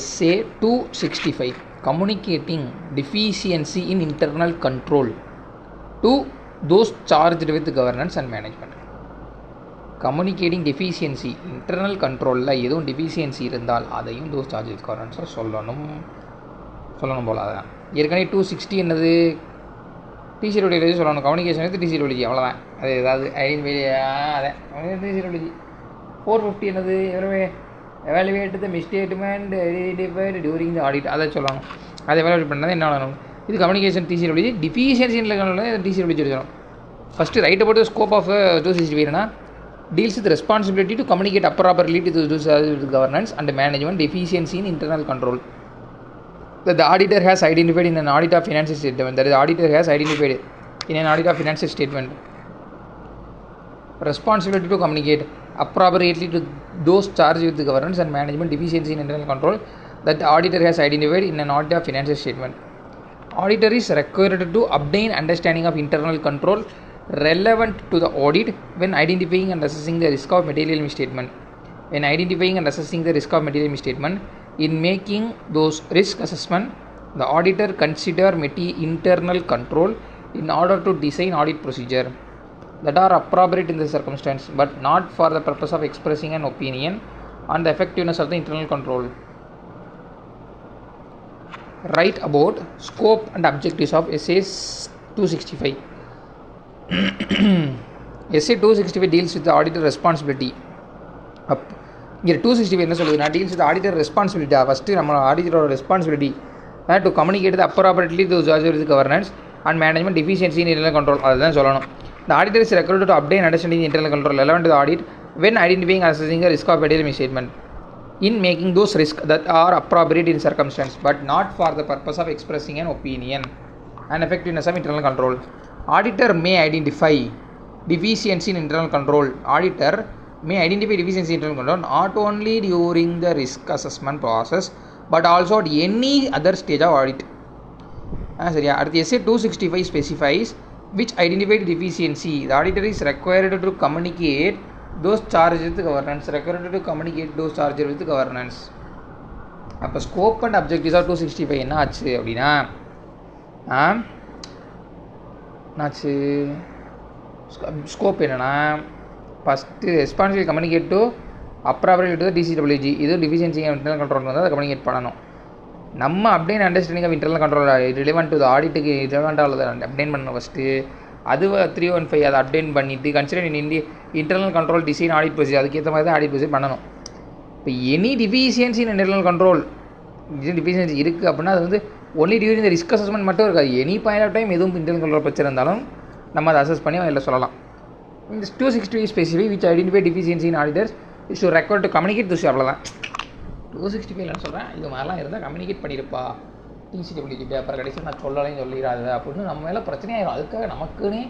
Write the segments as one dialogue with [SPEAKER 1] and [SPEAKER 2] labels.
[SPEAKER 1] SA 265 communicating deficiency in internal control to those charged with governance and management. Communicating deficiency internal கண்ட்ரோலில் எதுவும் deficiency இருந்தால் அதையும் those charge with கவர்னன்ஸை சொல்லணும் போல். அதான் ஏற்கனவே 260 என்னது டிசிலோலஜி சொல்லணும், கம்யூனிகேஷன் வித் டிசிலோலஜி அவ்வளோதான். அது ஏதாவது ஐடென்டிஃபை அதான் டிசிலோலஜி. 450 என்னது evaluate the misstatement identified during the audit, அதை சொல்லணும். அதை எவாலுவேட் பண்ணது என்ன பண்ணணும், இது கம்யூனிகேஷன் டிசிலோலஜி. டிஃபிஷியன்சியில் டிசிலோலஜி எடுக்கணும். First right about the scope of 265 என்னன்னா deals with the responsibility to communicate appropriately to those with governance and management deficiency in internal control that the auditor has identified in an audit of financial statement. That is, the auditor has identified in an audit of financial statement responsibility to communicate appropriately to those charged with the governance and management deficiency in internal control that the auditor has identified in an audit of financial statement. Auditor is required to obtain understanding of internal control relevant to the audit when identifying and assessing the risk of material misstatement. When identifying and assessing the risk of material misstatement, in making those risk assessment, the auditor consider internal control in order to design audit procedure that are appropriate in the circumstance, but not for the purpose of expressing an opinion on the effectiveness of the internal control. Write about scope and objectives of SA 265. SA 265 deals with the auditor responsibility. இங்கே 265 என்ன சொல்லுதுன்னா deals with the auditor responsibility. First நம்ம ஆடிட்டரோட responsibility to communicate the appropriately to charge with governance and management deficiency in internal control, அதுதான் சொல்லணும். The auditor is required to obtain understanding the internal control relevant to the audit when identifying and assessing the risk of material misstatement, in making those risks that are appropriate in circumstance, but not for the purpose of expressing an opinion and effectiveness of internal control. Auditor may identify deficiency in internal control. Auditor may identify deficiency in internal control not only during the risk assessment process but also at any other stage of audit. சரியா? அடுத்து SA 265 specifies which identified deficiency the auditor is required to communicate those charged with governance. அப்போ scope and objectives of 265 என்ன ஆச்சு அப்படின்னா scope என்னென்னா first responsibility communicate to appropriate to TCWG, இது deficiency internal control வந்து அதை கம்யூனிகேட் பண்ணணும். நம்ம obtain understanding of internal control relevant to ஆடிட்டுக்கு ரிலவெண்ட்டாக உள்ளதை அப்டேன் பண்ணணும் ஃபஸ்ட்டு. அது 315 அதை அப்டேன் பண்ணிவிட்டு consider internal control design audit procedure, அதுக்கேற்ற மாதிரி தான் ஆடிட் ப்ரொசீஜர் பண்ணணும். இப்போ any deficiency in internal control deficiency இருக்குது அப்படின்னா அது வந்து only during the risk assessment மட்டும் இருக்காது. எனி பாயிண்ட் ஆஃப் டைம் எதுவும் இன்டர்னல் கண்ட்ரோல் பிரச்சனை இருந்தாலும் நம்ம அதை அசஸ் பண்ணி அதில் சொல்லலாம். இந்த 265 specify which identify deficiency in auditors is to required to communicate this, அவ்வளோதான். 265 சொல்கிறேன், இது மாதிரிலாம் இருந்தால் கம்யூனிகேட் பண்ணியிருப்பா டிசிடபிள்யூஜிட்டு, அப்புறம் கடைசியில் நான் சொல்லலையும் சொல்லிடாது அப்படின்னு நம்ம மேலே பிரச்சனையாயிடும். அதுக்காக நமக்குன்னே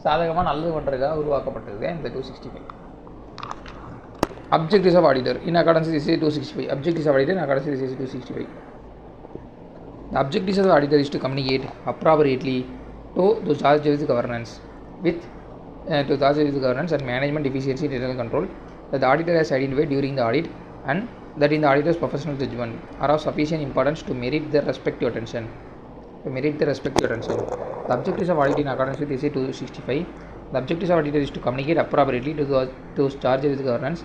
[SPEAKER 1] சாதகமாக நல்லது பண்ணுறதுக்காக உருவாக்கப்பட்டது இந்த 265. Objectives of auditor in accordance with SA 265. Objectives of auditor in accordance with SA 265. The objectives of the auditor is to communicate appropriately to those charged with governance and management deficiency in internal control that the auditor has identified during the audit and that in the auditor's professional judgment are of sufficient importance to merit their respective attention. The objectives of audit in accordance with SA 265. The objectives of auditor is to communicate appropriately to those charged with governance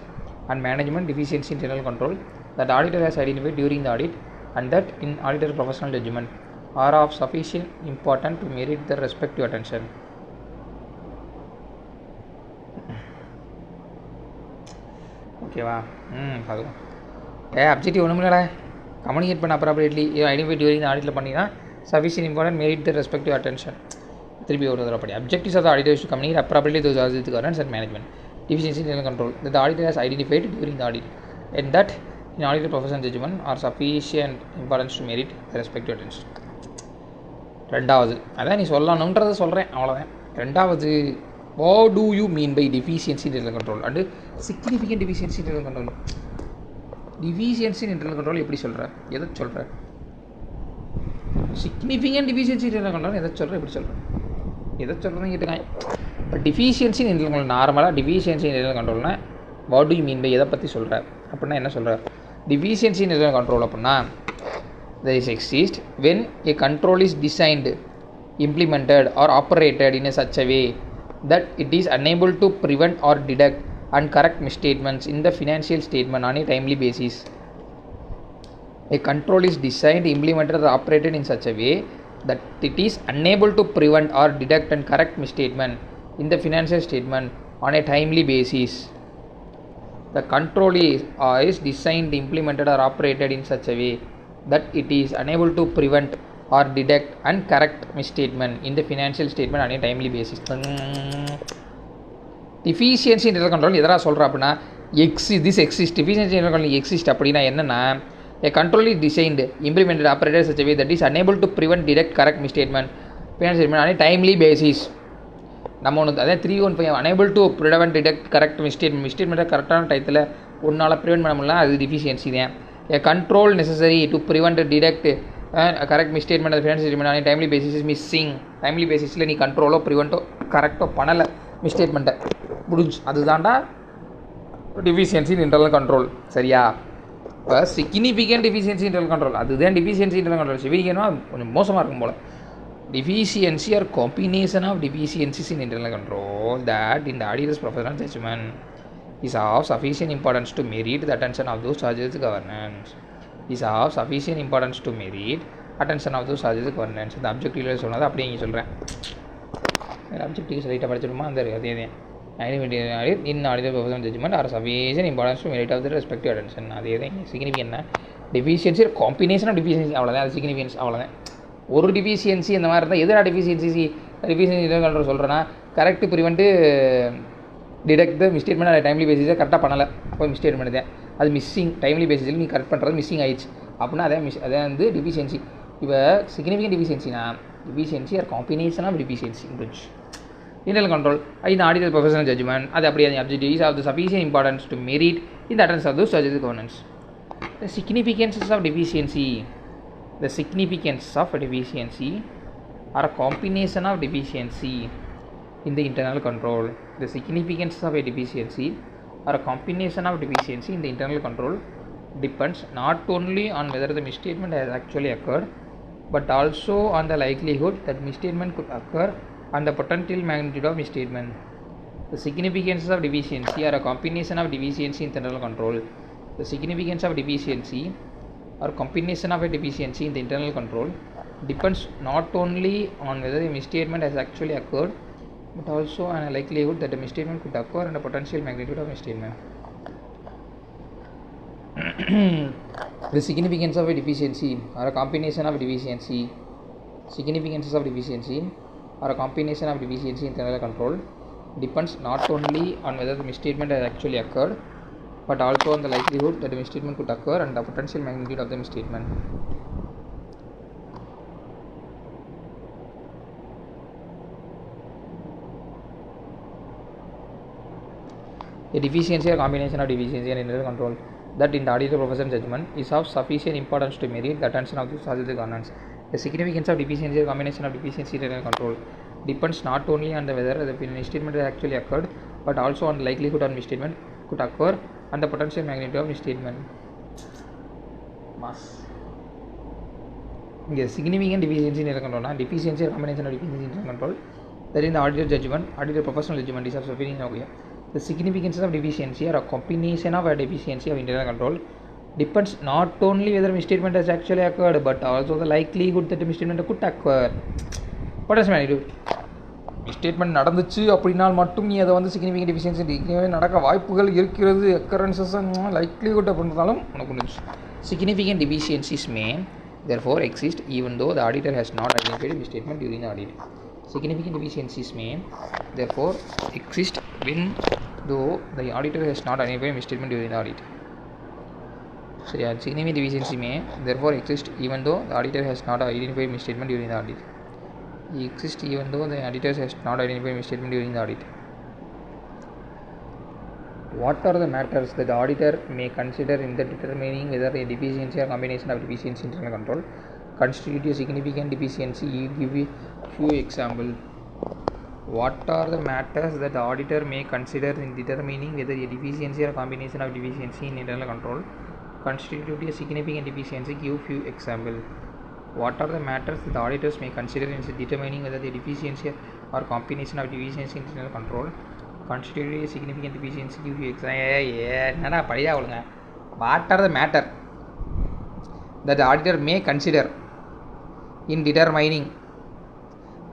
[SPEAKER 1] and management deficiency in internal control that the auditor has identified during the audit and that in auditor's professional judgment are of sufficient importance to merit their respective attention. ஓகேவா? அதுவும் objective ஒன்றும் இல்லைடா, communicate பண்ண appropriately identify during ஆடிட்டில் பண்ணினா sufficient important merit the respective attention. திருப்பி ஒரு தடவை படி. Objectives of the auditor is to communicate appropriately to charge with governance and management deficiency in internal control that the auditor has identified during the audit and that in auditor professional judgment are sufficient importance to merit the respective attention. ரெண்டாவது அதான் நீ சொல்லணுன்றதை சொல்கிறேன், அவ்வளோதான். ரெண்டாவது, what do you mean by deficiency in internal control and significant deficiency in internal control? Deficiency in internal control எப்படி சொல்கிற, எதை சொல்கிற? significant deficiency in internal control எதை சொல்கிற, எப்படி சொல்கிற, எதை சொல்கிறதுன்னு கேட்டுக்காங்க. இப்போ டிஃபிஷியன்சி இன் இன்டர்னல் கண்ட்ரோல் நார்மலாக டிஃபிஷியன்சி இன் இன்டர்னல் கண்ட்ரோல்னால் what do you mean by எதை பற்றி சொல்கிற அப்படின்னா என்ன சொல்கிற? deficiency in internal control அப்படின்னா there is exist when a control is designed, implemented or operated in a such a way that it is unable to prevent or detect and correct misstatements in the financial statement on a timely basis. A control is designed, implemented or operated in such a way that it is unable to prevent or detect and correct misstatement in the financial statement on a timely basis. The control is designed, implemented or operated in such a way that it is unable to prevent or detect and correct misstatement in the financial statement on a timely basis. Deficiency in internal control எதனா சொல்கிறேன் அப்படின்னா this exist deficiency in internal control exist அப்படின்னா என்னென்னா a control is designed, implemented, operated in such a way that is unable to prevent, detect, correct misstatement financial statement on a timely basis. நம்ம ஒன்று அதே 315 unable to prevent, detect, correct misstatement கரெக்டான டயத்தில் ஒன்றால் prevent பண்ண முடியல, அது deficiency தான். A control necessary to prevent, detect, correct misstatement of the financial statement on a timely basis is missing. Timely basisல நீ கண்ட்ரோலோ ப்ரிவெண்ட்டோ கரெக்டோ பண்ணலை மிஸ்டேட்மெண்ட்டை முடிஞ்சு, அதுதான்டா டிஃபிஷியன்சி இன் இன்டர்னல் கண்ட்ரோல். சரியா? இப்போ சிக்னிஃபிகண்ட் டிஃபிஷியன்சி இன்டர்னல் கண்ட்ரோல், அதுதான் டிஃபிஷியன்சி இன்டர்னல் கண்ட்ரோல். சிவிக்கனா கொஞ்சம் மோசமாக இருக்கும் போல். Deficiency or combination of deficiencies in internal control that in the auditor's professional judgment is of sufficient importance to merit the attention of those charged with governance. Is of sufficient importance to merit attention of those charged with governance. இந்த அப்ஜெக்டிவ்ல சொன்னது அப்படியே இங்கே சொல்கிறேன். Objective ரைட்டாக படிச்சிடுமா அந்த அதே in auditor professional judgment are sufficient importance to merit of the respective attention. அதே தான் significant deficiency combination of deficiency, அவ்வளோதான். அது சிக்னிஃபிகன்ஸ் அவ்வளோதான். ஒரு டிஃபிஷியன்சி இந்த மாதிரி இருந்தால் எதிராக டிஃபிஷியன்சி கண்ட்ரோல் சொல்கிறேன்னா correct prevent detect the misstatement timely பேசிஸை கரெக்டாக பண்ணலை, அப்போ மிஸ்டேட்மெண்ட் தான் அது மிஸ்ஸிங். டைம்லி பேசிஸில் நீ கரெக்ட் பண்ணுறது மிஸ்ஸிங் ஆயிடுச்சு அப்படின்னா அதே வந்து டிஃபிஷியன்சி. இப்போ சிக்னிஃபிகன்ட் டிஃபிஷியன்சினா deficiency or combination of deficiency இருந்துச்சு. இன்டர்னல் கண்ட்ரோல் இந்த ஆடிட்டர் ப்ரொஃபஷனல் ஜட்ஜ்மெண்ட் அது அப்படியே objectives of the sufficient importance to merit இந்த attendance of those judges governance. The significances of deficiency, the significance of deficiency or a combination of deficiency in the internal control. The significance of a deficiency or a combination of deficiency in the internal control depends not only on whether the misstatement has actually occurred but also on the likelihood that misstatement could occur and the potential magnitude of misstatement. The significance of deficiency or a combination of deficiency in internal control. The significance of deficiency or combination of a deficiency in the internal control depends not only on whether a misstatement has actually occurred but also on a likelihood that a misstatement could occur and a potential magnitude of misstatement. The significance of a deficiency or a combination of deficiency, significances of deficiency or a combination of deficiency in internal control depends not only on whether the misstatement has actually occurred but also on the likelihood that a misstatement could occur and the potential magnitude of the misstatement. A deficiency or combination of deficiency and internal control that in the auditor professional judgment is of sufficient importance to merit the attention of the charged with governance. The significance of deficiency or combination of deficiency and internal control depends not only on whether the misstatement has actually occurred but also on the likelihood of misstatement could occur and the potential magnitude of misstatement. இங்கே significant deficiency in internal control, deficiency or combination of deficiency in internal control that in the auditor judgment, auditor professional judgment is of sufficient. Okay. The significance of deficiency or a combination of a deficiency of internal control depends not only whether misstatement has actually occurred but also the likelihood that the misstatement could occur. Potential magnitude. Misstatement நடந்துச்சு அப்படின்னால் மட்டும் நீ அதை வந்து significant deficiency நடக்க வாய்ப்புகள் இருக்கிறது, occurrences likelihood அப்படின்றதாலும் உனக்கு முடிஞ்சு. Significant deficiencies May therefore exist even though the auditor has not identified a misstatement during the audit. Significant deficiencies may therefore exist when though the auditor has not identified a misstatement during the audit. சரியா? significant deficiency may therefore exist even though the auditor has not identified a misstatement during the audit. Exist even though the auditor has not identified a misstatement during the audit. What are the matters that the auditor may consider in the determining whether a deficiency or combination of deficiency in internal control constitute a significant deficiency? You give a few examples. What are the matters that the auditor may consider in determining whether a deficiency or combination of deficiency in internal control constitute a significant deficiency. Give few example. What are the matters the auditors may consider in determining whether the deficiency or combination of deficiency in internal control constitute a significant deficiency? Give few example. What are the matter that the auditor may consider in determining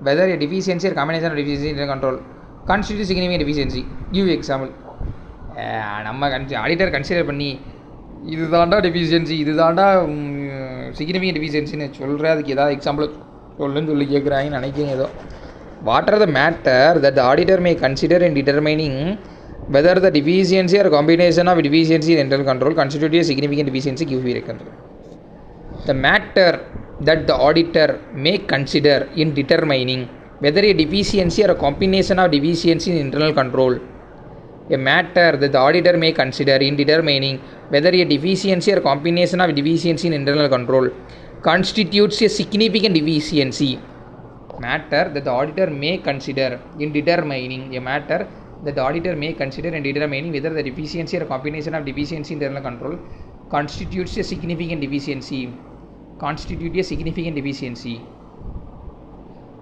[SPEAKER 1] whether a deficiency or combination of deficiency in internal control constitute significant deficiency? Give example. நம்ம auditor consider பண்ணி இதுதான்டா deficiency, இதுதான்டா significant டெஃபிஷியன்சின்னு சொல்கிற, அதுக்கு ஏதாவது example சொல்லுன்னு சொல்லி கேட்குறாங்கன்னு நினைக்கிறேன் ஏதோ. What are the matter that the auditor may consider in determining whether the deficiency or combination of deficiency in internal control constitute a significant deficiency? Give me example. The matter that the auditor may consider in determining whether a deficiency or a combination of deficiency in internal control. A matter that the auditor may consider in determining whether a deficiency or combination of deficiency in internal control constitutes a significant deficiency. Matter that the auditor may consider in determining a matter that the auditor may consider in determining whether the deficiency or combination of deficiency in internal control constitutes a significant deficiency. Constitute a significant deficiency.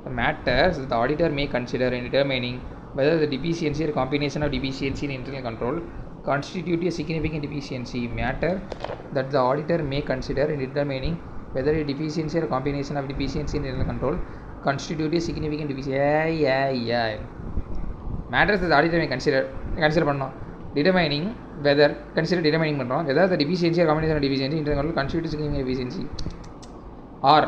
[SPEAKER 1] The matters that the auditor may consider in determining whether the deficiency or combination of deficiency in internal control constitute a significant deficiency. Matter that the auditor may consider in determining whether a deficiency or combination of deficiency in internal control constitute a significant deficiency. Matters that the auditor may consider பண்ணோம், determining whether determining பண்ணுறோம் whether the deficiency or combination of deficiency in internal control constitute a significant deficiency or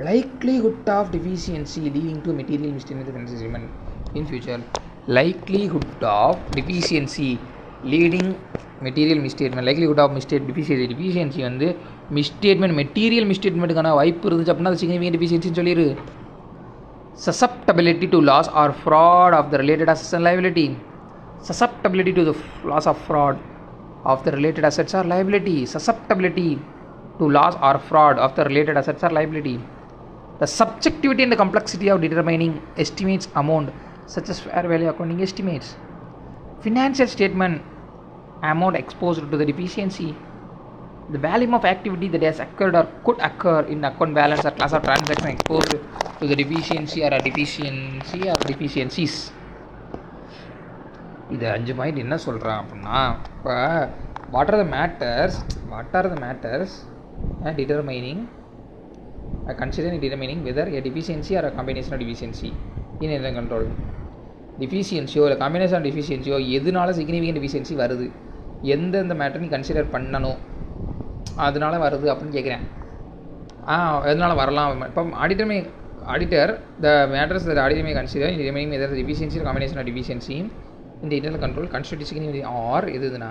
[SPEAKER 1] likelihood of deficiency leading to material misstatement of financial statement in future. Likelihood of deficiency leading material misstatement. Likelihood of deficiency வந்து misstatement material misstatementக்கான வாய்ப்பு இருந்துச்சு அப்படின்னா அது significant deficiency சொல்லிடு. Susceptibility to loss or fraud of the related assets and liability. Susceptibility to the loss of fraud of the related assets or liability. Susceptibility to loss or fraud of the related assets or liability. The subjectivity and the complexity of determining estimates amount such as fair value accounting estimates. Financial statement amount exposed to the deficiency. The volume of activity that has occurred or could occur in account balance or class of transaction exposed to the deficiency or deficiencies. இது 5 point என்ன சொல்கிறான் அப்படின்னா, இப்போ what are the matters determining considering determining whether a deficiency or a combination of deficiency in internal control. டிஃபிஷியன்சியோ இல்லை combination of டிஃபிஷியன்சியோ எதனால significant deficiency வருது, எந்தெந்த matter நீ கன்சிடர் பண்ணணும் அதனால வருது அப்படின்னு கேட்குறேன். எதனால் வரலாம். இப்போ auditor the matters that auditor may consider in determining whether the deficiency or combination of deficiency in the internal control constitute significant or எதுனா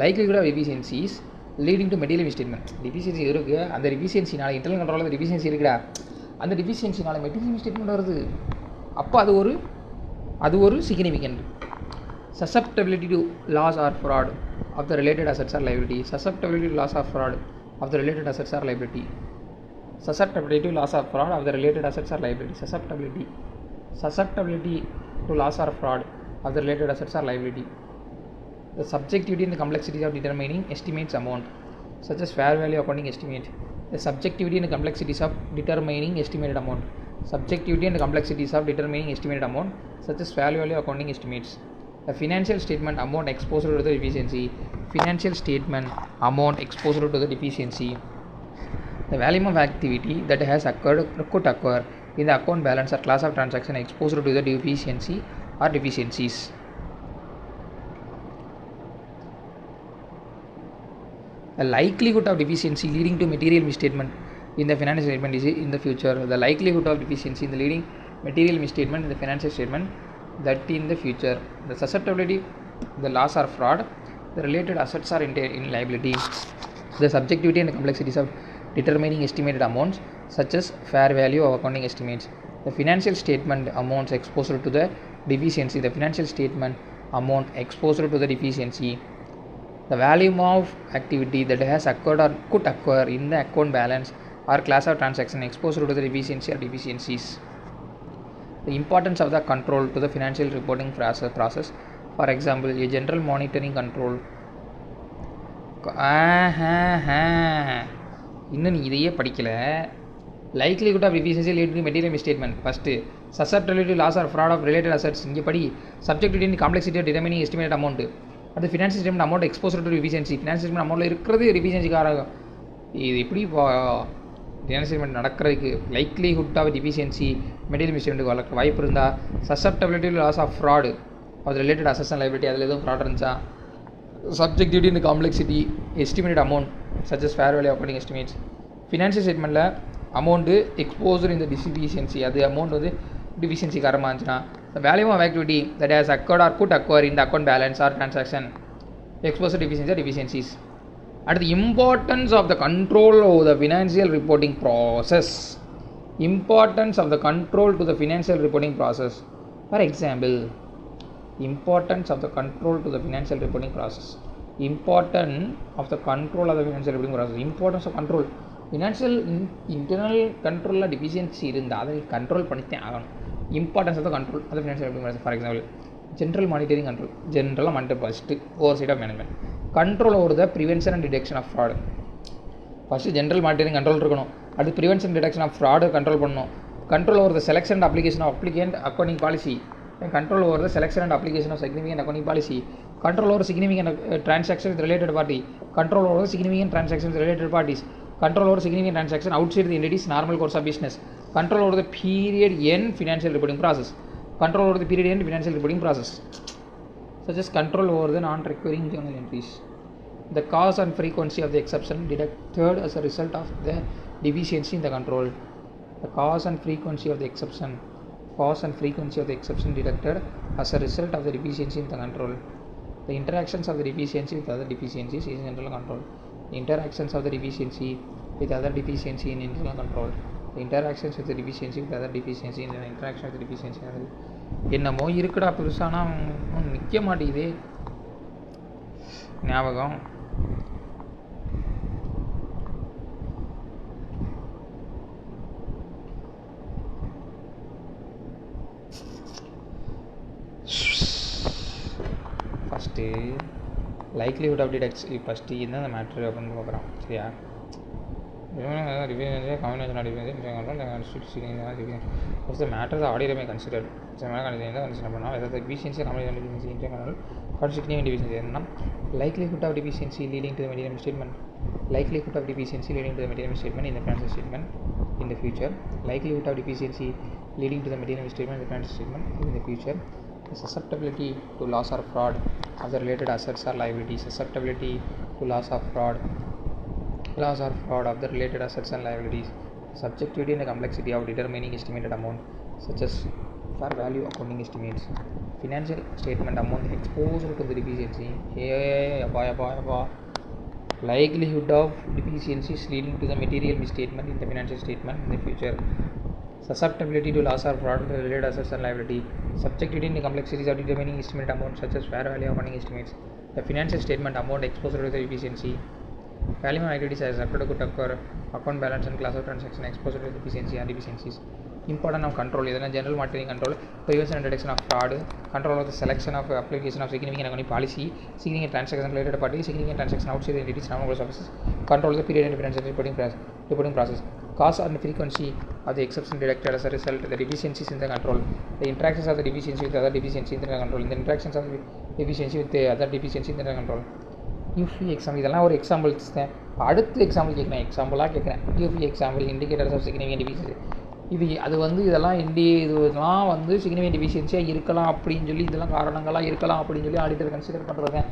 [SPEAKER 1] likelihood of deficiencies leading to material misstatement. Deficiency இருக்குது, அந்த டிஃபிஷியன்சினால internal கண்ட்ரோலில் அந்த deficiency இருக்குடா, அந்த டிஃபிஷியன்சினால material misstatement வருது, அப்போ அது ஒரு significant. Susceptibility to loss or fraud of the related assets or liability. Susceptibility to loss or fraud of the related assets or liability. Susceptibility to loss or fraud of the related assets or liability. Susceptibility to loss or fraud of the related assets or liability. The subjectivity and the complexity of determining estimates amount such as fair value accounting estimate. The subjectivity and the complexities of determining estimated amount. Subjectivity and the complexities of determining estimated amount such as fair value accounting estimates. The financial statement amount exposed to the deficiency. Financial statement amount exposed to the deficiency. The volume of activity that has occurred or could occur in the account balance or class of transaction exposed to the deficiency or deficiencies. The likelihood of deficiency leading to material misstatement in the financial statement is in the future. The likelihood of deficiency in the leading material misstatement in the financial statement that in the future. The susceptibility, the loss or fraud, the related assets are in liability. The subjectivity and the complexities of determining estimated amounts such as fair value of accounting estimates. The financial statement amounts exposed to the deficiency. The financial statement amount exposed to the deficiency. The volume of activity that has occurred or could occur in the account balance or class of transaction exposed to the deficiency or deficiencies. The importance of the control to the financial reporting process. For example, a general monitoring control இன்னும் நீ இதையே படிக்கலை. Likelihood of deficiency lead to material misstatement. First susceptibility loss or fraud of related assets. இங்கே படி subjectivity in complexity of determining estimate amount. அது financial statement amount exposure to deficiency. Financial statement அமௌண்ட்டில் இருக்கிறது டிஃபிஷியன்சிக்காக. இது எப்படி ஃபினான்ஷியல் ஸ்டேட்மெண்ட் நடக்கிறதுக்கு likelihood of deficiency material மிஸ்டேட்மெண்ட்டுக்கு வளர்க்க வாய்ப்பு இருந்தால் susceptibility loss of fraud of related assets and liability. அதில் எதுவும் ஃப்ராட் இருந்துச்சா. Subjectivity in complexity estimate amount such as fair value accounting estimates. Financial ஸ்டேட்மெண்ட்டில் அமௌண்ட்டு எக்ஸ்போசர் இந்த டிஃபிஷியன்சி, அது அமௌண்ட் வந்து டிஃபிஷியன்சி காரணமாக இருந்துச்சுன்னா value of activity that has occurred or could acquire இந்த account balance or transaction exposure deficiency or deficiencies. அடுத்து importance of the control over the financial reporting process. Importance of the control to the financial reporting process. For example importance of the control to the financial reporting process. Importance of the control of the financial reporting process. Importance of control. Financial internal control deficiency இருந்தால் அதை control பண்ணித்தான் ஆகணும். Importance of the control of the financial reporting process. For example general monitoring control. ஜென்ரலாக monitor first oversight of management. Control over the prevention and detection of fraud. First general monitoring control இருக்கணும். அடுத்து prevention detection of fraud control பண்ணணும். Control over the selection and application of applicant accounting policy. Control over the selection and application of significant accounting policy. Control over significant transactions with related party. Control over significant transactions with related parties. Control over significant transactions outside the entity's normal course of business. Control over the period end financial reporting process. Control over the period end financial reporting process, such as control over the non-recurring journal entries. The cause and frequency of the exception detected as a result of the deficiency in the control. The cause and frequency of the exception. Cause and frequency of the exception detected as a result of the deficiency in the control. The interactions of the deficiency with other deficiencies in internal control. The interactions of the deficiency with other deficiency in internal control. The interactions with the deficiency with other deficiency in the interaction with the deficiency. என்னமோ இருக்குடா புதுசானா நிற்க மாட்டேங்குது ஞாபகம். First likelihood of detects first என்ன matter அப்படின்னு பார்க்குறோம். சரியா combination first matter audio may consider consider பண்ணால் ஏதாவது deficiency combination deficiency internal significant deficiency என்னன்னா likelihood of deficiency leading to the material statement. Likelihood of deficiency leading to the material statement in the financial statement in the future. Likelihood of deficiency leading to the material statement in the financial statement in the future. The susceptibility to loss or fraud of the related assets or liabilities. Susceptibility to loss or fraud of the related assets and liabilities. Subjectivity and the complexity of determining estimated amount, such as fair value accounting estimates. Financial statement amount exposed to the deficiency. Likelihood of deficiencies leading to the material misstatement in the financial statement in the future. Susceptibility to loss or fraud of the related assets and liability. Subjectivity in the complexities of determining estimated amount, such as fair value accounting estimates. The financial statement amount exposed to the deficiency. Value of activities as occurred could occur. Account balance and class of transaction exposed to the deficiency and deficiencies. Important of control is general monitoring control, prevention and detection of fraud, control of the selection of application of significant accounting policy, significant transaction related parties, significant transaction outside the entities, normal course offices, control of the period and financial reporting process, cause and frequency of the exception detected as a result, the deficiencies in the control, the interactions of the deficiency with the other deficiency in the control, the interactions of the deficiency with the other deficiency in the control. யூஃபி example இதெல்லாம் ஒரு examples தான். அடுத்து example கேட்குறேன், எக்ஸாம்பிளாக கேட்குறேன். யூஃபி example indicators of significant deficiency. இது வந்து இதெல்லாம் இதெல்லாம் வந்து சிக்னிஃபிகன்ட் டிஃபிஷியன்சியாக இருக்கலாம் அப்படின்னு சொல்லி, இதெல்லாம் காரணங்களாக இருக்கலாம் அப்படின்னு சொல்லி ஆடிட்டர் கன்சிடர் பண்ணுறது.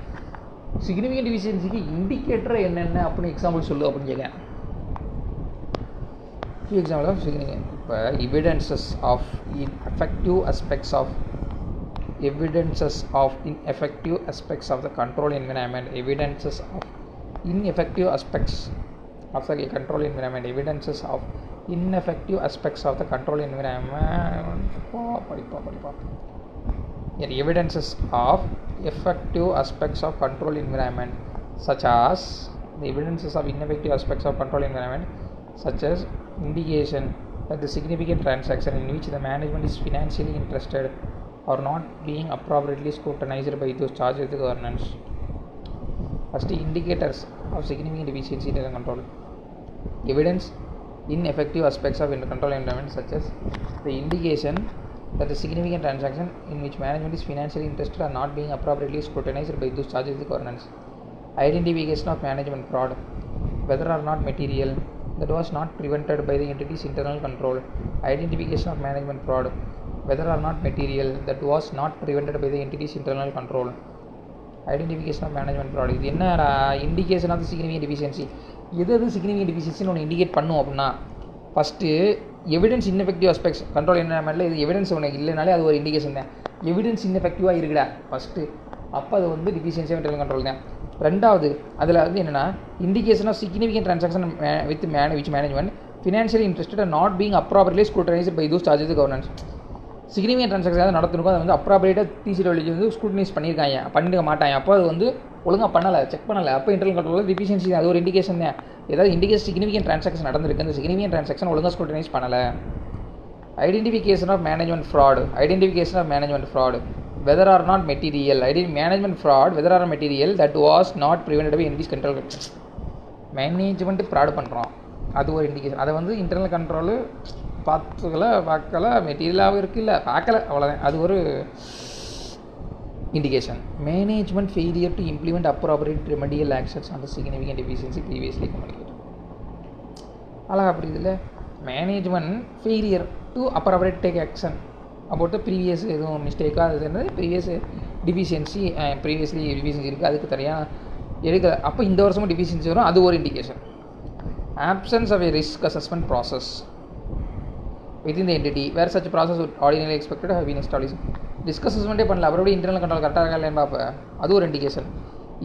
[SPEAKER 1] சிக்னிஃபிகன்ட் டிஃபிஷியன்சிக்கு இண்டிகேட்டர் என்னென்ன அப்படின்னு எக்ஸாம்பிள் சொல்லு அப்படின்னு கேட்குறேன். எக்ஸாம்பிள் ஆஃப் சிக்னிஃபிகன்ட் இப்போ evidences of ineffective aspects of the control environment. Evidences of ineffective aspects of the control environment. Evidences of ineffective aspects of the control environment. Evidences of effective aspects of control environment, such as the evidences of ineffective aspects of control environment, such as indication that the significant transaction in which the management is financially interested or not being appropriately scrutinized by those charged with governance. First, indicators of significant deficiency in internal control. Evidence ineffective aspects of internal control environment, such as the indication that the significant transaction in which management is financially interested are not being appropriately scrutinized by those charged with the governance. Identification of management fraud, whether or not material that was not prevented by the entity's internal control. Identification of management fraud, whether or not material that was not prevented by the entity's internal control. Identification of management product. இது என்னடா indication of significant deficiency. எது significant டெஃபிஷியன்சின்னு ஒன்று indicate பண்ணும் அப்படின்னா, first evidence ineffective aspects control என்ன இது evidence உனக்கு இல்லைனாலே அது ஒரு இண்டிகேஷன் தான். எவிடன்ஸ் இன்னெஃபெக்டிவாக இருக்குடா ஃபஸ்ட்டு, அப்போ அது வந்து டிஃபிஷியன்சி ஆஃப் இன்டர்னல் கண்ட்ரோல் தான். ரெண்டாவது அதில் வந்து என்னென்னா indication of significant transaction with which management financially interested and not being appropriately scrutinised by those charges governance. Significant transaction ஏதாவது நடத்திருக்கோம், அதை வந்து அப்ராப்ரியேட்டாக டிசிடபிள்யூ வந்து ஸ்க்ரூட்டனைஸ் பண்ணியிருக்க மாட்டாங்க. அப்போ அது வந்து ஒழுங்காக பண்ணலை, செக் பண்ணலை, அப்போ இன்டர்னல் கண்ட்ரோலில் டிஃபிஷியன்சி. அது ஒரு இண்டிகேஷன் தான். ஏதாவது இண்டிகேஷன் சிக்னிஃபிகன்ட் ட்ரான்சாக்ஷன் நடந்திருக்கு, அந்த சிக்னிஃபிகன்ட் ட்ரான்சாக்ஷன் ஒழுங்காக ஸ்க்ரூட்டனைஸ் பண்ணலை. Identification of management fraud. Identification of management fraud, whether or not material. Management fraud, whether or not material that was not prevented by entity's control. Management fraud பண்ணுறோம், அது ஒரு indication. அதை வந்து internal control பார்க்கல, மெட்டீரியலாகவும் இருக்குல்ல பார்க்கல, அவ்வளோதான், அது ஒரு indication. Management failure to implement appropriate remedial actions on the significant deficiency previously communicate. அழகா அப்படி இதில் management failure to appropriate take action about the previous எதுவும் மிஸ்டேக்காக அது என்னது ப்ரீவியஸ் டிஃபிஷியன்சி இருக்குது, அதுக்கு தனியாக எடுக்கல. அப்போ இந்த வருஷமும் டிஃபிஷியன்சி வரும், அது ஒரு indication. Absence of a risk assessment process within the entity where such process would ordinarily expected to have been established. Risk அசஸ்மெண்ட்டே பண்ணல, அப்புறம் இன்டர்னல் கண்ட்ரோல் கரெக்டாக இருக்கா இல்லைன்னு பார்ப்பேன், அது ஒரு indication.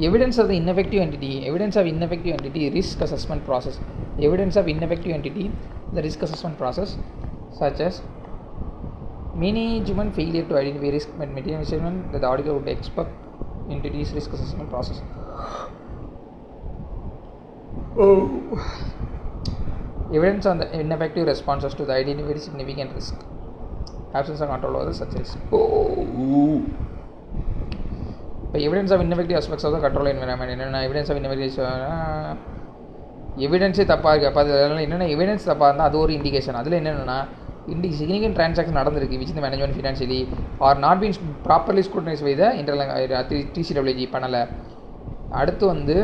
[SPEAKER 1] Evidence of the ineffective entity risk assessment process. Evidence of ineffective entity the risk assessment process such as management failure to identify risk and mitigation that the auditor would expect entities risk assessment process. Evidence on the ineffective responses to the identified significant risk, absence of control over such risk. இப்போ evidence of ineffective aspects of the control environment என்னென்ன evidence of ineffective எவிடன்ஸே தப்பாக இருக்குது. அப்போ அதில் என்னென்ன evidence தப்பாக இருந்தால் அது ஒரு இண்டிகேஷன். அதில் என்னென்னா சிக்னிஃபிகன்ட் ட்ரான்சாக்ஷன் நடந்திருக்கு விச் இந்த management financially or not been properly scrutinise by the internal TCWG பண்ணலை. அடுத்து வந்து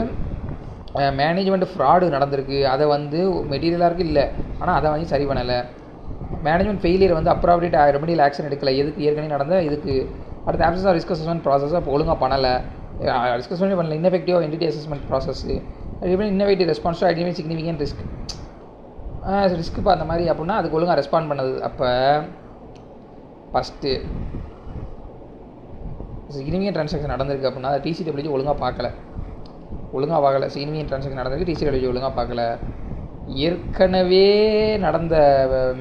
[SPEAKER 1] மேனேஜ்மெண்ட் ஃப்ராடு நடந்திருக்கு, அதை வந்து மெட்டீரியலாக இருக்குது இல்லை, ஆனால் அதை வந்து சரி பண்ணலை. மேனேஜ்மெண்ட் ஃபெயிலியர் வந்து அப்ராப்ரியேட் ரெமடியல் ஆக்ஷன் எடுக்கலை, எதுக்கு ஏற்கனவே நடந்த இதுக்கு. அடுத்து absence of risk assessment process அப்போ ஒழுங்காக பண்ணலை, ரிஸ்க் அசஸ்மெண்ட் பண்ணல. Ineffective entity assessment process, innovative response to identify significant risk பார்த்த மாதிரி அப்படின்னா அதுக்கு ஒழுங்காக ரெஸ்பாண்ட் பண்ணது. அப்போ ஃபஸ்ட்டு சிக்னிஃபிகன்ட் ட்ரான்சாக்ஷன் நடந்திருக்கு அப்படின்னா அதை டிசிடபிள்யூஜி ஒழுங்காக பார்க்கல. சிக்னிஃபிகன்ட் ட்ரான்சாக்ஷன் நடந்திருக்கு, டிசிடபிள்யூஜி ஒழுங்காக பார்க்கல. ஏற்கனவே நடந்த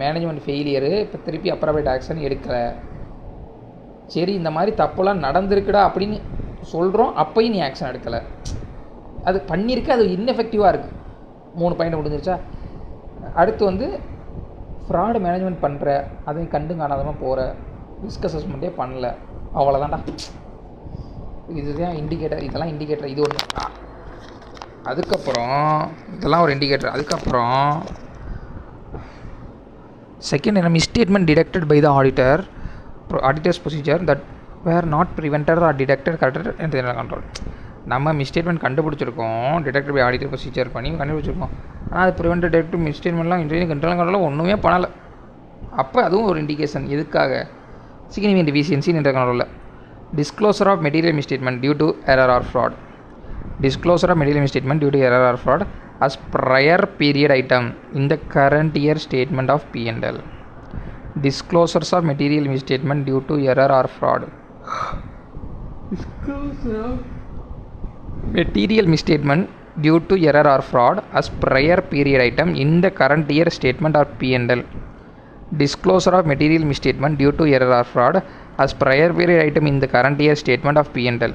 [SPEAKER 1] மேனேஜ்மெண்ட் ஃபெயிலியரு இப்போ திருப்பி அப்ராப்ரியேட் ஆக்ஷன் எடுக்கலை. சரி, இந்த மாதிரி தப்பெல்லாம் நடந்திருக்குடா அப்படின்னு சொல்கிறோம், அப்போயும் நீ ஆக்ஷன் எடுக்கலை. அது பண்ணியிருக்கு, அது இன்னெஃபெக்டிவாக இருக்குது. 3 பாயிண்ட் முடிஞ்சிருச்சா. அடுத்து வந்து ஃப்ராடு மேனேஜ்மெண்ட் பண்ணுற, அதையும் கண்டு காணாதமாக போகிற, ரிஸ்க் அசஸ்மெண்ட்டே பண்ணல, அவ்வளோதான்டா. இதுதான் இண்டிகேட்டர், இதெல்லாம் இண்டிகேட்டர். இது ஒன்று. அதுக்கப்புறம் இதெல்லாம் ஒரு இண்டிகேட்டர். அதுக்கப்புறம் செகண்ட் என்ன, misstatement detected by the auditors procedure that were not prevented or detected corrected internal control. நம்ம மிஸ்டேட்மெண்ட் கண்டுபிடிச்சிருக்கோம், டிடெக்டட் பை ஆடிட்டர் ப்ரொசீஜர் பண்ணி கண்டுபிடிச்சிருக்கோம், ஆனால் அது ப்ரிவென்டட் டிடெக்டிவ் மிஸ்டேட்மெண்ட்லாம் இன்டர்னல் கண்ட்ரோலில் ஒன்றுமே பண்ணலை. அப்போ அதுவும் ஒரு இண்டிகேஷன். எதுக்காக? சிக்னிஃபிகன்ட் டெஃபிஷியன்சி இன்டர்னல் கண்ட்ரோலில். Disclosure of material misstatement due to error or fraud. Disclosure of material misstatement due to error or fraud as prior period item in the current year statement of P&L. Disclosures of material misstatement due to error or fraud. Disclosure of material misstatement due to error or fraud as prior period item in the current year statement of P&L. Disclosure of material misstatement due to error or fraud as prior period item in the current year statement of P&L.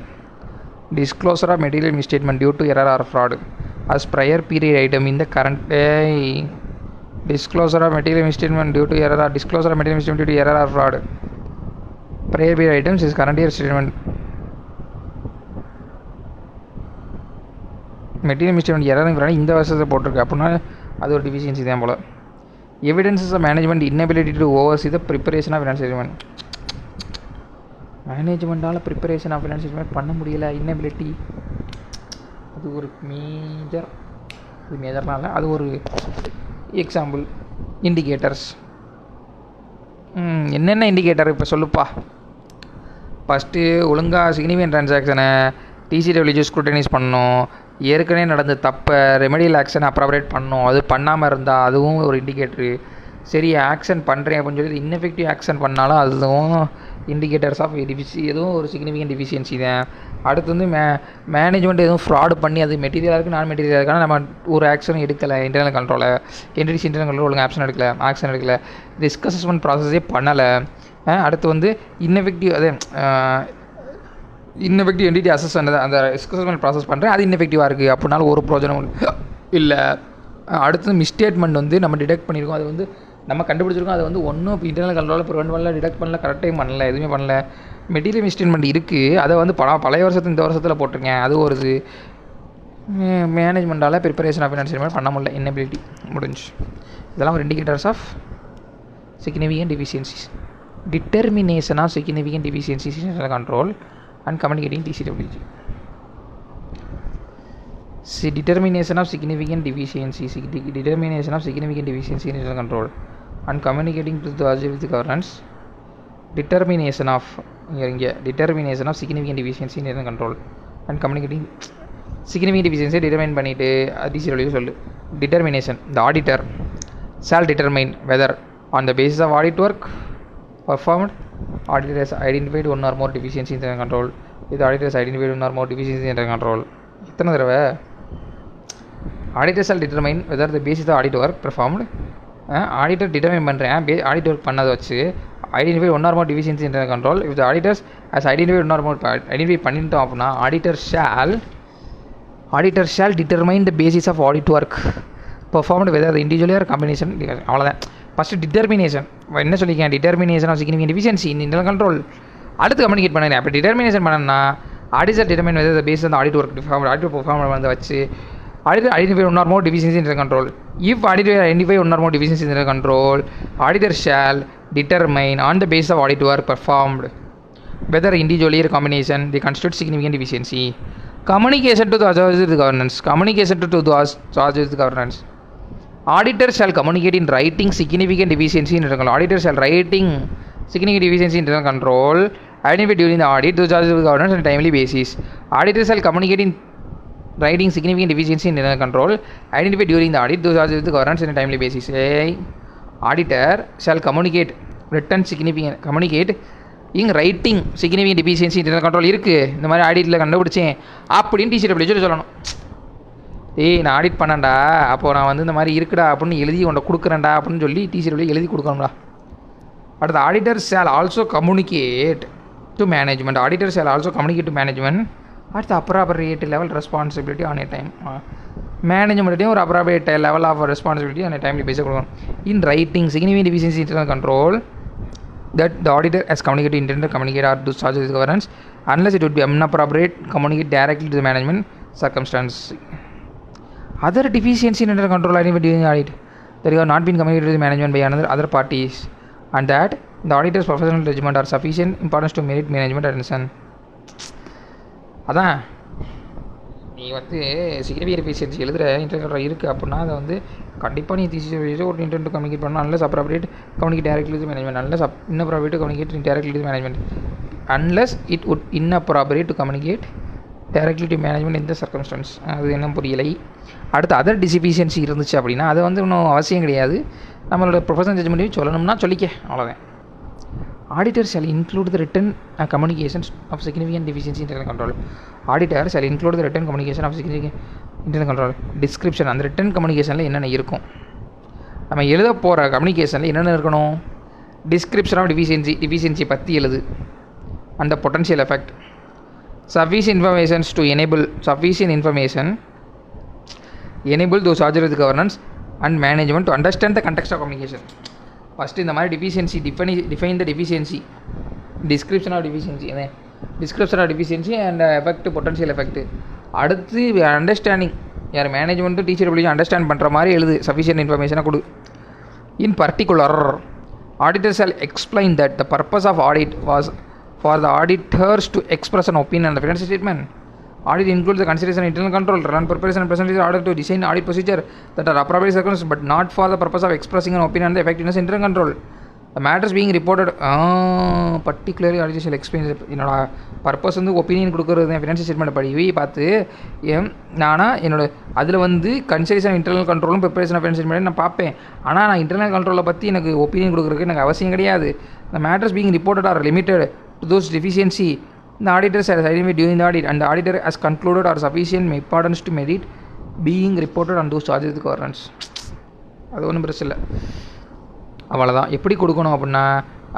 [SPEAKER 1] Disclosure of material misstatement due to error or fraud as prior period item in the current disclosure of material misstatement due to error or disclosure of material misstatement due to error or fraud prior period items is current year statement. Material misstatement error இந்த வருஷத்தை போட்டிருக்கு அப்படின்னா அது ஒரு deficiency தான் போல். Evidences of management inability to oversee the preparation of finance statement. மேனேஜ்மெண்ட்டால் preparation of finance statement பண்ண முடியல, இன்னபிலிட்டி. அது ஒரு மேஜர், அது மேஜர்லாம் இல்லை, அது ஒரு எக்ஸாம்பிள். இண்டிகேட்டர்ஸ் என்னென்ன இண்டிகேட்டர் இப்போ சொல்லுப்பா. ஃபஸ்ட்டு ஒழுங்காக சிக்னிஃபிகன்ட் ட்ரான்சாக்ஷனை டிசிடபிள்யூ ஸ்க்ரூட்டனைஸ் பண்ணணும். ஏற்கனவே நடந்த தப்பை ரெமெடியல் ஆக்ஷன் அப்ராப்ரேட் பண்ணணும். அது பண்ணாமல் இருந்தால் அதுவும் ஒரு இண்டிகேட்ரு. சரி ஆக்ஷன் பண்ணுறேன் அப்படின்னு சொல்லி இன்னெஃபெக்டிவ் ஆக்ஷன் பண்ணாலும் அதுவும் இண்டிகேட்டர்ஸ் ஆஃப் எதுவும் ஒரு சிக்னிஃபிகன்ட் டிஃபிஷியன்சி தான். அடுத்து வந்து மேனேஜ்மெண்ட் எதுவும் ஃப்ராடு பண்ணி அது மெட்டீரியலாக இருக்குது நான் மெட்டீரியலாக இருக்கான நம்ம ஒரு ஆக்ஷனும் எடுக்கலை. இன்டர்னல் கண்ட்ரோலை இன்டர்னல் கண்ட்ரோல் ஒழுங்கு ஆக்ஷன் எடுக்கலை. ரிஸ்க் அசஸ்மெண்ட் ப்ராசஸே பண்ணலை. அடுத்து வந்து இன்னெஃபெக்டிவ் என்டிட்டி அசஸ் பண்ணது அந்த ரிஸ்க் அசஸ்மெண்ட் ப்ராசஸ் பண்ணுறேன் அது இன்னெஃபெக்டிவாக இருக்குது அப்படின்னாலும் ஒரு ப்ரோஜனம் இல்லை. அடுத்து மிஸ்டேட்மெண்ட் வந்து நம்ம டிடெக்ட் பண்ணியிருக்கோம், அது வந்து நம்ம கண்டுபிடிச்சிருக்கோம், அது வந்து ஒன்றும் இப்போ இன்டர்னல் கண்ட்ரோலில் ப்ரிவென்ட் பண்ணல, டிடெக்ட் பண்ணல, கரெக்ட் டைம் பண்ணல, எதுவுமே பண்ணல. மெட்டீரியல் மிஸ்டேட்மெண்ட் இருக்குது, அதை வந்து பழைய வருஷத்து இந்த வருஷத்தில் போட்டிருக்கேன். அது ஒரு இது மேனேஜ்மெண்ட்டால் ப்ரிப்பரேஷன் ஆஃப் ஃபினான்ஸ் ஸ்டேட்மெண்ட் பண்ண முடியல, இன்னபிலிட்டி முடிஞ்சு. இதெல்லாம் ஒரு indicators of significant deficiencies. Determination of significant deficiencies in control and communicating TCWG. Determination of significant deficiencies in internal control and communicating to the authority with governance. Determination of significant deficiency in internal control and communicating significant deficiency determine பண்ணிட்டு TCWG சொல்லு. Determination, the auditor shall determine whether on the basis of audit work performed auditor has identified one or more deficiency in internal control. If the auditor has identified one or more deficiency in internal control, எத்தனை தடவை auditor shall determine whether the basis of audit work performed. auditor determine பண்ணுறேன் audit work பண்ணதை வச்சு identify one or more deficiency in internal control. If the auditors has identified one or more identify பண்ணிட்டோம் அப்படின்னா auditor shall determine the basis of audit work performed whether the individual or combination. அவ்வளோதான். First determination என்ன சொல்லியிருக்கேன், determination of significant deficiency in internal control. அடுத்து communicate பண்ணுறேன். அப்போ determination பண்ணணும்னா auditor determine whether the base on audit work audit perform வந்து வச்சு auditor identify one or more deficiency in control. If auditor identify one or more deficiency in control, auditor shall determine on the basis of audit work performed whether individually or combination they constitute significant deficiency. Communication to the authorities with governance. Auditor shall communicate in writing significant deficiency in internal control. Auditor shall writing significant deficiency in internal control identified during the audit to the charges of governance on a timely basis. Auditor shall communicate in writing significant deficiency in internal control identified during the audit to the charges of governance on a timely basis. Auditor shall communicate in writing significant deficiency in internal control இருக்குது, இந்த மாதிரி ஆடிட்டில் கண்டுபிடிச்சேன் அப்படின்னு TCWG சொல்லணும். நான் audit பண்ணேன்டா, அப்போது நான் வந்து இந்த மாதிரி இருக்குடா அப்படின்னு எழுதி உன்னை கொடுக்குறேன்டா அப்படின்னு சொல்லி TCWG எழுதி கொடுக்கணும்டா. அடுத்து auditor shall also communicate to management. Auditor shall also communicate to management அடுத்து appropriate level responsibility on a time. மேனேஜ்மெண்ட்டையும் ஒரு appropriate level of responsibility on a timely பேஸில் கொடுக்கணும். In writing significant deficiency internal control that the auditor has communicated intended to communicate or to charge with governance unless it would be inappropriate communicate directly to the management circumstance. Other deficiency in internal control identified during the audit that have not been communicated to the management by other parties and that the auditor's professional judgment are sufficient importance to merit management attention. அதான் நீ வந்து significant deficiency எழுதுகிற internal control இருக்குது அப்படின்னா அதை வந்து கண்டிப்பாக நீ TCWG ஒரு இன்டென்ட் கம்யூனிகேட் பண்ணணும். Unless appropriate communicate directly with management. Unless inappropriate communicate directly with management. Unless it would inappropriate to communicate directly to management in the circumstance. அது என்ன புரியலை. அடுத்து அதர் டிஃபிஷியன்சி இருந்துச்சு அப்படின்னா அது வந்து இன்னும் அவசியம் கிடையாது, நம்மளோட ப்ரொஃபஷனல் ஜட்ஜ்மெண்ட்டையும் சொல்லணும்னா சொல்லிக்க, அவ்வளோதான். Auditor shall include the written communications of significant deficiency in internal control. Auditor shall include the written communication of significant internal control. Description, அந்த written communicationல என்னென்ன இருக்கும், நம்ம எழுத போகிற கம்யூனிகேஷனில் என்னென்ன இருக்கணும். டிஸ்கிரிப்ஷன் ஆஃப் டிஃபிஷியன்சி பற்றி எழுது, அந்த potential effect. Sufficient information enable those charged with governance and management to understand the context of communication. First இந்த மாதிரி deficiency define the deficiency, description of deficiency and effect, potential effect. அடுத்து understanding யார் management teacher பிடிச்சி understand பண்ணுற மாதிரி எழுது, sufficient இன்ஃபர்மேஷனாக கொடு. In particular auditors shall explain that the purpose of audit was for the auditors to express an opinion on the financial statement. Audit includes the consideration of internal control, run preparation and presentation in order to design audit procedure that are appropriate circumstances, but not for the purpose of expressing an opinion on the effectiveness of internal control. The matters being reported particularly auditors shall explain. என்னோட purpose வந்து opinion கொடுக்குறது financial statement படி பார்த்து நானாக என்னோட அதில் வந்து consideration internal கண்ட்ரோலும் ப்ரிப்பரேஷன் ஆஃப் ஃபினான்ஷியல் ஸ்டேட்மெண்ட் நான் பார்ப்பேன். ஆனால் நான் இன்டர்னல் கண்ட்ரோலை பற்றி எனக்கு ஒப்பீனியன் கொடுக்குறதுக்கு எனக்கு அவசியம் கிடையாது. The matters being reported are limited to those deficiency the auditors has identified during the audit and the auditor has concluded are sufficient importance to merit being reported on those charges with governance. அது ஒன்றும் பிரச்சனை இல்லை, அவ்வளோதான். எப்படி கொடுக்கணும் அப்படின்னா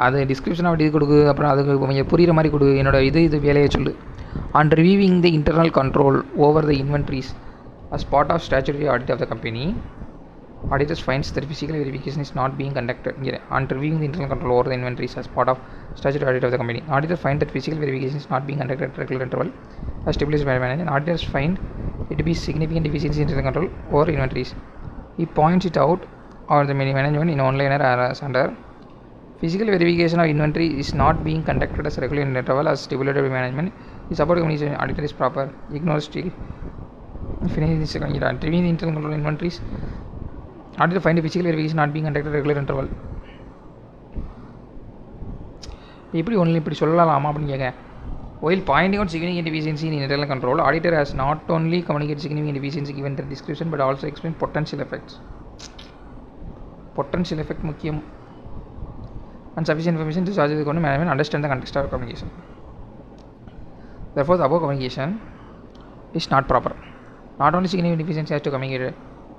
[SPEAKER 1] அது டிஸ்கிரிப்ஷனாக அப்படி கொடுக்கு, அப்புறம் அதுக்கு கொஞ்சம் புரிகிற மாதிரி கொடு. என்னோட இது வேலையை சொல்லு. And reviewing the internal control over the inventories as part of statutory audit of the company, auditors finds that physical verification is not being conducted. And reviewing the internal control over the inventories as part of statutory audit of the company, auditors find that physical verification is not being conducted at regular interval as stipulated by management. Auditors find it to be significant deficiency in internal control over inventories. He points it out or the management in one-liner as under physical verification of inventory is not being conducted as regular interval as stipulated by management. His support communication auditor is proper. Ignores finish this second. Reviewing the internal control inventories, auditor find the physical verification not being conducted at regular interval. எப்படி only இப்படி சொல்லலாமா அப்படின்னு கேட்க. While pointing out significant deficiency in internal control, auditor has not only communicated significant deficiency given the description but also explained potential effects. Potential effect முக்கியம். And sufficient information to charge the management understand the context of communication. Therefore, the above communication is not proper. Not only significant deficiency has to communicate,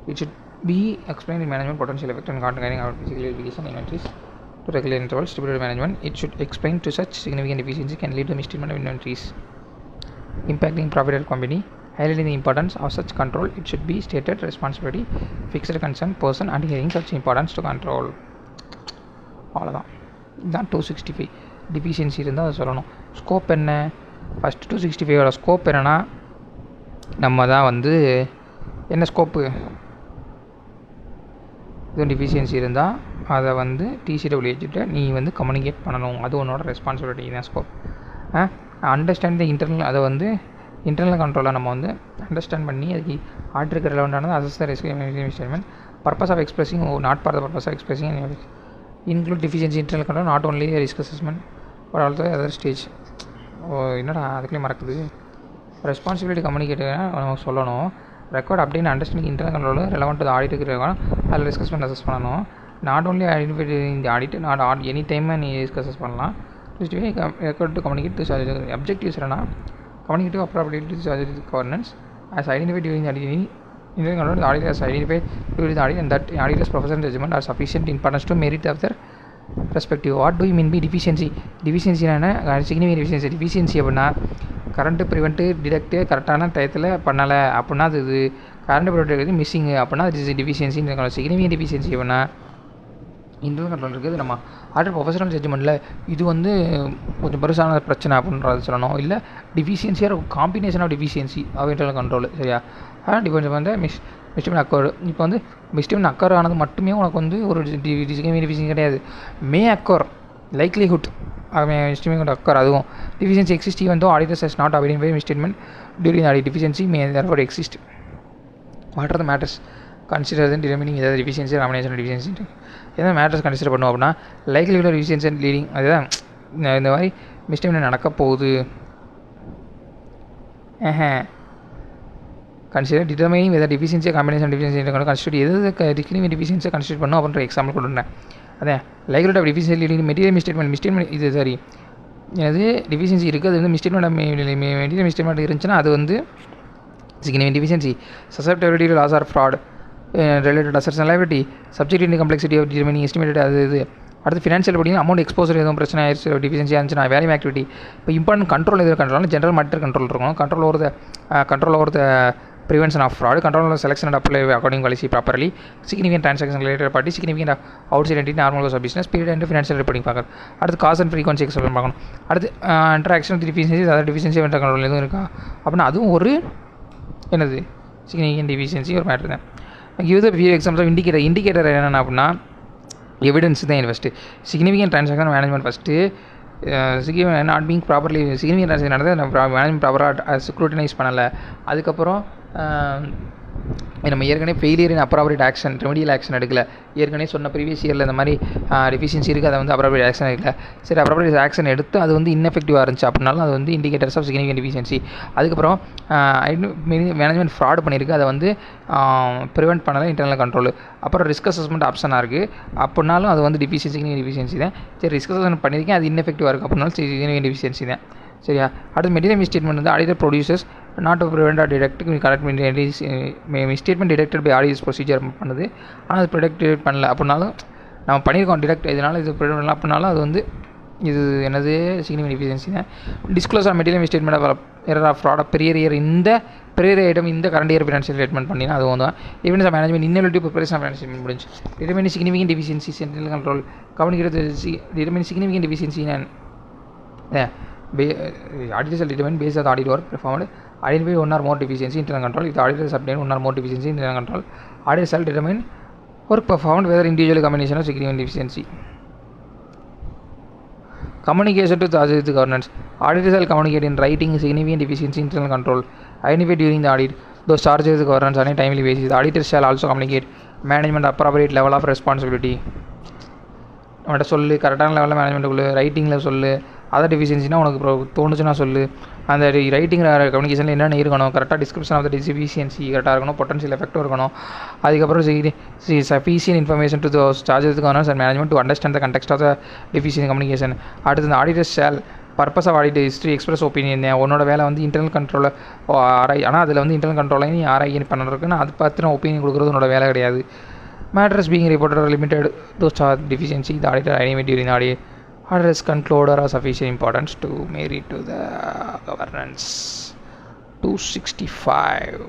[SPEAKER 1] it should be explained in management potential effect and carrying out physical verification inventories to regular intervals stipulated management. It should explain to such significant deficiency can lead to misstatement of inventories impacting profit of company. Highlighting the importance of such control, it should be stated responsibility fixed concern person adhering such importance to control. அவ்வளோதான். இதுதான் 265 deficiency இருந்தால் அதை சொல்லணும். Scope என்ன? First 265ஓட scope என்னென்னா நம்ம தான் வந்து என்ன ஸ்கோப்பு, இதுவும் டிஃபிஷியன்சி இருந்தால் அதை வந்து டிசிடபிள்யூஹெச்கிட்ட நீ வந்து கம்யூனிகேட் பண்ணணும். அது உன்னோட ரெஸ்பான்சிபிலிட்டி தான் ஸ்கோப். அண்டர்ஸ்டாண்ட் த இன்டர்னல், அதை வந்து இன்டர்னல் கண்ட்ரோலை நம்ம வந்து அண்டர்ஸ்டாண்ட் பண்ணி அதுக்கு ஆர்டருக்கு ரெலவெண்டானது assess the risk statement. Purpose of expressing not for the purpose of expressing include deficiency internal control not only a risk assessment but also other stage. என்னடா அதுக்குள்ளே மறக்குது. ரெஸ்பான்சிபிலிட்டி கம்யூனிகேட்டர் நமக்கு சொல்லணும். ரெக்கார்ட் அப்படின்னு understanding internal control relevant to ஆடிட்டுக்கு இருக்கணும். அதில் risk assessment assess பண்ணணும். Not only identified இந்த ஆடிட் நாட் எனி டைம் நீ ரிஸ்க் அசஸ் பண்ணலாம். Record to communicate to objectives என்னன்னா கம்யூனிகேட்டிவ் அப்ராபிலிட்டி to charge governance as identified during the auditing. Internal control, the auditor has identified during the audit and that auditor's professional judgment are sufficient importance to merit of their perspective. What do you mean by deficiency? Deficiency என்ன? significant deficiency. deficiency அப்படின்னா current ப்ரிவெண்ட்டு டிடெக்ட்டு கரெக்டான டயத்தில் பண்ணலை அப்படின்னா அது இது current prevent missing அப்படின்னா அது இஸ் டிஃபிஷியன்சின்னு. சிக்னிஃபிகன்ட் டிஃபிஷியன்சி அப்படின்னா இன்டர்னல் கண்ட்ரோல் இருக்குது. நம்ம ஆர்டர் ப்ரொஃபஷனல் ஜட்ஜ்மெண்ட்டில் இது வந்து கொஞ்சம் பெருசான பிரச்சனை அப்படின்றத சொல்லணும். இல்லை டிஃபிஷியன்சியாக இருக்கும் combination of deficiency of internal control. சரியா? ஆனால் டிஃபென்ஸ் வந்து மிஸ்டேக் அக்கர். இப்போ வந்து மிஸ்டேக் அக்கர் ஆனது மட்டுமே உனக்கு வந்து ஒரு டிஃபிஷியன்சி கிடையாது. மே அக்கர் லைக்லிஹுட் மிஸ்டேக் அக்கர் அதுவும் deficiency exist even though auditors has not identify misstatement during audit deficiency May therefore exist. What are the matters consider determining ஏதாவது டிஃபிஷியன்சி நாமினேஷன் டிஃபிஷியன்சி எதாவது matters consider பண்ணுவோம் அப்படின்னா likelihood deficiency and leading அதுதான் இந்த மாதிரி mistake நடக்க போகுது. Consider determining whether deficiency combination deficiency consider எது டிக்ளினிங் டிஃபிஷியன்ஸை கன்சிடர் பண்ணும் அப்படின்ற எக்ஸாம்பிள் கொடுக்குறேன். அதான் likelihood of deficiency leading material misstatement இது சரி எனது டிஃபிஷியன்சி இருக்குது. அது வந்து மெட்டீரியல் மிஸ்டேட்மெண்ட் இருந்துச்சுன்னா அது வந்து significant deficiency. Susceptibility to loss or fraud related assets and liability, subject to complexity of determining estimated அது இது. அடுத்து ஃபினான்ஷியல் பார்த்தீங்கன்னா அமௌண்ட் எக்ஸ்போசர் எதுவும் பிரச்சனை ஆயிடுச்சு டிஃபிஷியன்சியாக இருந்துச்சுன்னா வேல்யூ ஆக்டிவிட்டி. இப்போ இம்பார்ட்டன்ட் கண்ட்ரோல் எது கண்ட்ரோல் ஜென்ரல் மானிட்டர் கண்ட்ரோல் இருக்கணும். Control over the prevention of fraud, control of selection and apply according policy properly, significant transaction related party, significant outside entity, normal course of business, period and financial reporting பார்க்கணும். அடுத்து cost and frequency explain பார்க்கணும். அடுத்து interaction deficiency அதாவது deficiency control எதுவும் இருக்கா அப்படின்னா அதுவும் ஒரு என்னது சிக்னிஃபிகண்ட் டிஃபிஷியன்சி ஒரு மேட்ரு தான். Give the few examples of indicator என்னென்ன அப்படின்னா எவிடன்ஸ் தான் first. Significant transaction management first. Not being properly significant transaction நடந்தது மேனேஜ்மெண்ட் ப்ராப்பராக ஸ்க்ரூட்டனைஸ் பண்ணலை. அதுக்கப்புறம் நம்ம ஏற்கனவே failure in appropriate action remedial action எடுக்கல. ஏற்கனவே சொன்ன ப்ரீவியஸ் இயரில் இந்த மாதிரி டெஃபிஷியன்சி இருக்குது, அதை வந்து அப்ராப்ரியேட் ஆக்ஷன் எடுக்கல. சரி, அப்ராப்ரியேட் ஆக்ஷன் எடுத்து அது வந்து இன்னெஃபெக்டிவாக இருந்துச்சு அப்படின்னாலும் அது வந்து இண்டிகேட்டர்ஸ் ஆஃப் சிக்னிஃபிகண்ட் டெஃபிஷியன்சி. அதுக்கப்புறம் மேனேஜ்மெண்ட் ஃப்ராட் பண்ணியிருக்கு, அதை வந்து ப்ரிவெண்ட் பண்ணலை, இன்டர்னல் கண்ட்ரோல். அப்புறம் ரிஸ்க் அசஸ்மெண்ட் ஆப்ஷனாக இருக்குது அப்படின்னாலும் அது வந்து சிக்னிஃபிகண்ட் டெஃபிஷியன்சி தான். சரி, ரிஸ்க் அசஸ்மெண்ட் பண்ணியிருக்கேன், அது இன்னெஃபெக்டிவாக இருக்குது அப்படின்னாலும் சிக்னிஃபிகண்ட் டெஃபிஷியன்சி தான். சரியா? அடுத்து மெட்டீரியல் மிஸ்டேட்மெண்ட் வந்து auditor producers not to prevent or detect correct misstatement detected by auditors procedure பண்ணுது. ஆனால் அது டிடெக்ட் பண்ணல அப்படின்னாலும் நம்ம பண்ணியிருக்கோம் டிடெக்ட், இதனால் இது ப்ரிவெண்ட் பண்ணல அப்படின்னாலும் அது வந்து இது என்னது சிக்னிஃபிகண்ட் டெஃபிஷியன்சி தான். Disclose of material misstatement of error of fraud of பெரிய ஐட்டம் இந்த கரண்ட் இயர் ஃபினான்ஷியல் ஸ்டேட்மெண்ட் பண்ணினா அது வந்து events of management ineligibility preparation of financial statement முடிஞ்சு. Determine significant deficiency central control communicate determine significant deficiency auditors will determine based on the audit work performed, identify one or more deficiency in internal control. If the auditors obtain one or more deficiency in internal control, auditors shall determine work performed whether individual combination of significant deficiency. Communication to the governance. Auditors shall communicate in writing significant deficiency in internal control identified during the audit. Those charged with the governance on a timely basis. The auditors shall also communicate management appropriate level of responsibility. நம்மகிட்ட சொல்லு, கரெக்டான லெவலில் மேனேஜ்மெண்ட்டுக்குள்ளே ரைட்டிங்கில் சொல்லு. Other டெஃபிஷியன்சினா உனக்கு தோணுச்சுன்னா சொல்லு. அந்த writing கம்யூனிகேஷனில் என்னென்ன இருக்கணும், கரெக்டாக டிஸ்கிரிப்ஷன் ஆஃப் த டெஃபிஷியன்சி கரெக்டாக இருக்கணும், பொட்டன்ஷியல் எஃபெக்ட்டும் இருக்கணும். அதுக்கப்புறம் sufficient information to charges governance and management to understand the context of the deficiency communication. அடுத்து இந்த auditor shall purpose of audit history express opinion. உன்னோட வேலை வந்து இன்டர்னல் கண்ட்ரோலை ஆனால் அதில் வந்து இன்டர்னல் கண்ட்ரோலை நீ ஆராய்ச்சி பண்ணுறதுக்குன்னு அது பார்த்து நான் ஒப்பீனியன் கொடுக்குறது உன்னோட வேலை கிடையாது. Matters being reported or limited those charge deficiency, the auditor identified during the audit. Auditors conclude are of sufficient importance to merit to the governance. 265